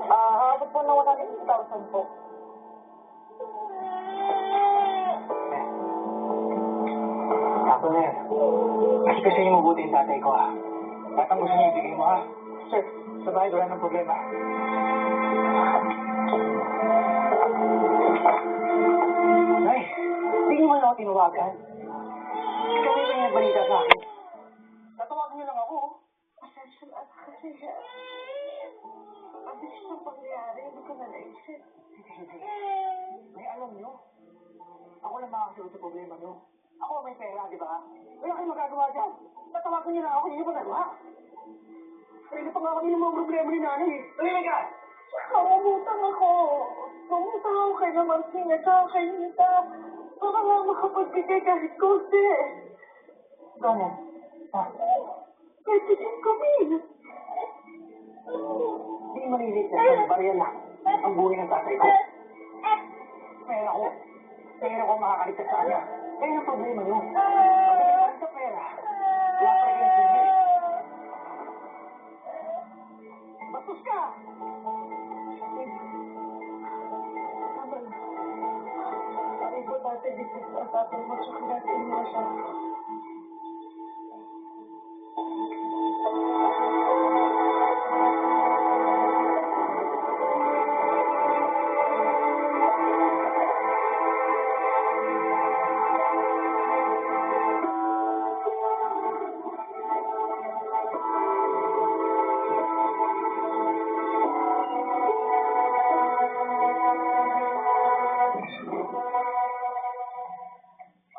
Abot po ng 150,000 po. Sakto na yan. Kasi yung mabuti yung tatay ko, ha? Lahat ang gusto niya ibigay mo, ha? Sir, sa bahay wala ng problema. Nay, hindi niyo man ako tinawagan. Kami ba yung balita sa akin? Tatawagan niyo lang ako, oh. Pasensya na kasi ang bilis ng pangyayari, hindi ko na naisip. May alam niyo. Ako lang makakasagot sa problema niyo. Ako may pera, di ba? Wala kayong magagawa dyan. Tatawagan niyo lang ako, hindi niyo ba nagawa? Pwede pa nga kami ng mga problema ni nanay. Tuloy ka! Umutang ako. Umutang ako kay Naman Sina sa kay Nita. Para nga makapagbigay kahit konti. Gano? Ha? Kahit 5,000. Hindi malilit na. Barya lang. Ang buhay ng tatay ko. Pera ko. Pera ko makakaligtas sa kanya. Kaya ang problema nyo. Pagdating sa pera, wala pa rin hindi. Bastos ka! Sabi po dati, dito sa tatay mo, tsaka dati mo siya.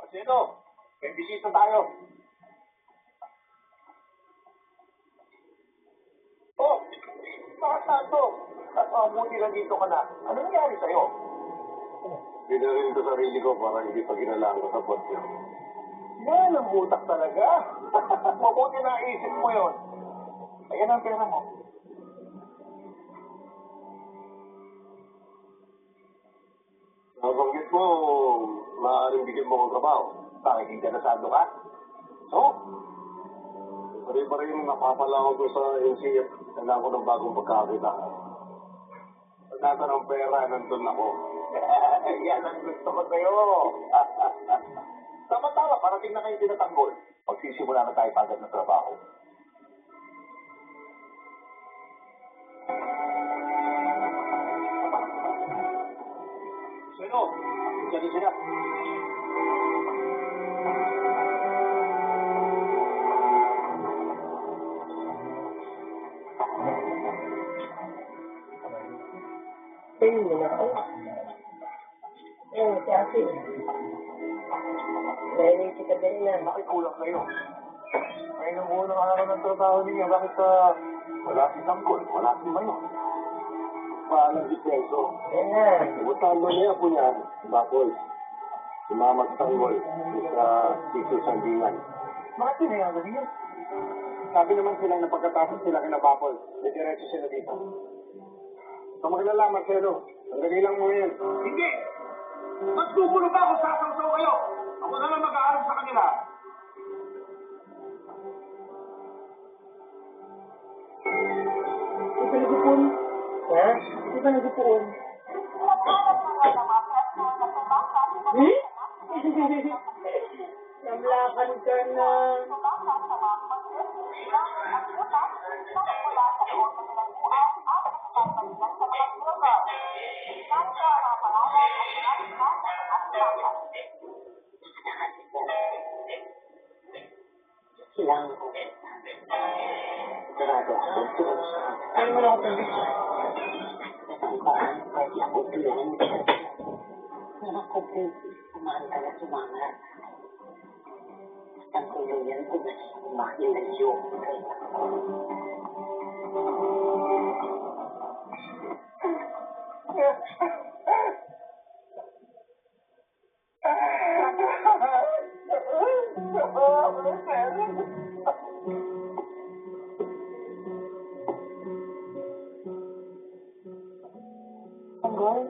Sino? May bisita tayo. Oh! Bakit tato? Buti na dito ka na. Ano nangyari sa'yo? Binarin ko sarili ko para hindi pa ginalangan sa pot niya. Yan ang utak talaga. Mabuti na isip mo yon. Ayan ang pera mo. Nabanggit mo, maaaring bigyan mo akong trabaho. Bakit interesado ka? So, Pari pa rin napapala ko sa NCF. Kailangan ko ng bagong pagkakita. Pagkata ng pera, nandun ako. yan ang gusto ko sa'yo. Tama-tama, parating na kayo tinatanggol. Magsisimula na tayo pagod ng trabaho. Sino? Diyan sila. Tingin mo na ako. Kasi. Nahinisip ka din na. Bakit kulang kayo? Ngayon ang unang araw ng trabaho niya, bakit wala si Tanggol, wala si Mayo? Paalam si Penso. Yan na. Butalo niya po niya, Bapol. Sumamag tanggol sa Tito Sandingan. Bakit pinayagan niyo? Sabi naman sila na pagkatapos sila kina Bapol, may diretso sila dito. Sa maglala, Marcelo, ang gagilang mo yan. Hindi! Mas gugulo pa kung sasawsaw kayo! Ako na lang mag-aaral sa kanila. Di ba nagupon? Ha? Di ba nagupon? Namlakan ka na. Kailangan ko. Sarado ako. Kaya mo na ako pag-isa. Natangkaan kahit ako tulungan mo siya. Nakakot din. Kumahan ka na sumangat. Ang tuluyan ko na siya kumahin na siyo. Tanggol?